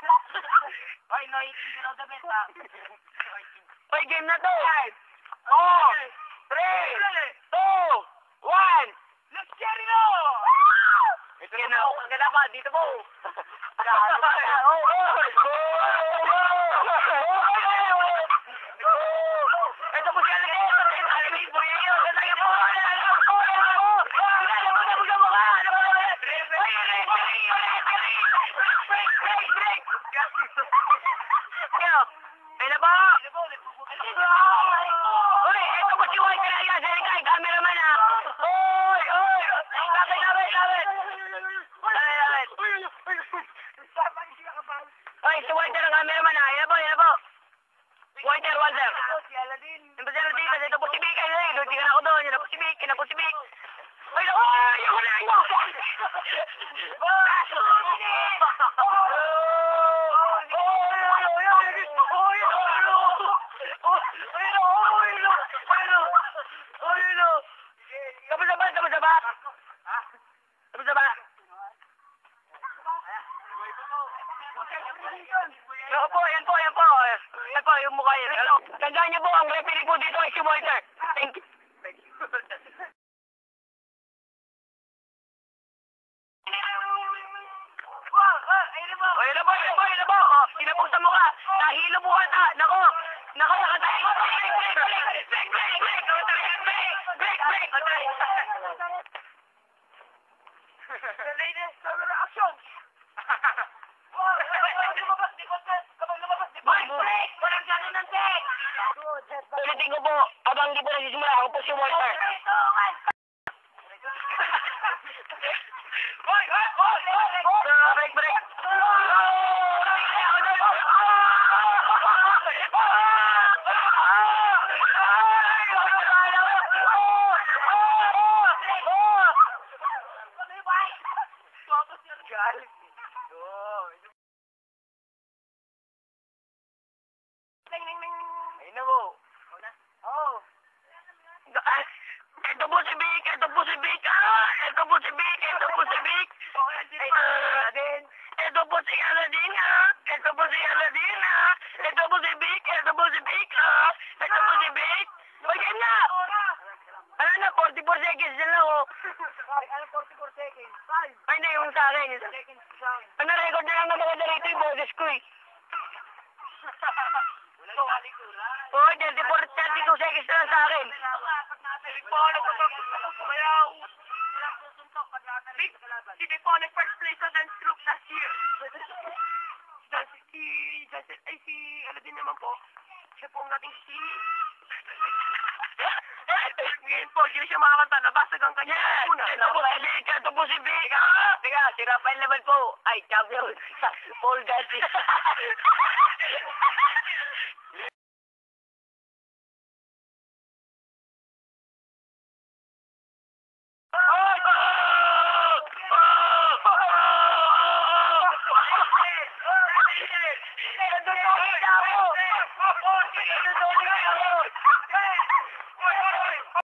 Hoy, no eating below the belt, ha? Hoy, game na to! 4, 3, 2, 1! Let's get it on! Ito na ako, ang ganda pa, dito po! Ito po siya lang ito! Alamig po yan yun! Ito po! Ay na ba? Uy, ito po si Walter Arias, Erikay, cameraman ha! Uy! Lapit! Uy, si Walter ang cameraman ha! Yan po! Walter! Si Aladdin. Yung pa si Aladdin, kasi ito po si Vic, hindi ka na ako doon, yun na po si Vic! Uy, yung wala nyo! Tapos na ba? Yan po, yung mukha yun. Tandaan niyo po, ang referee po dito ay si Walter. Thank you. Ayun na po. Oh, sinapos sa mukha. Nahilo po ata. Nako, nakatay. Break. The latest camera action! Break! Walang gano'n ng break! Ulitin ko po, abang di po nagsisimula, ako po si Walter. Break! Ayun na po. Ito po si Vic! Ito po si Vic! Ito po si Vic! Ito po si Vic! Ito po si Aladdin! Ito po si Aladdin! Ito po si Vic! Ito po si Vic! Ito po si Vic! Uy, game na! Ano na, 44 seconds na lang, oh. Ano 44 seconds? 5 Ay, hindi, yung sa akin. seconds sa akin. Ano, record na lang na maganda rito yung boses ko, eh. Wala sa kalikuran. Oh, 32 seconds na lang sa akin. Si Biponic first place sa dance group last year. Si Aladdin naman po. Siya po ang nating si... Ngayon po, hindi siya makakanta. Nabasag ang kanya. Ito po si Vic! Teka, si Rafael naman po. Ay, champion. Paul Gassi.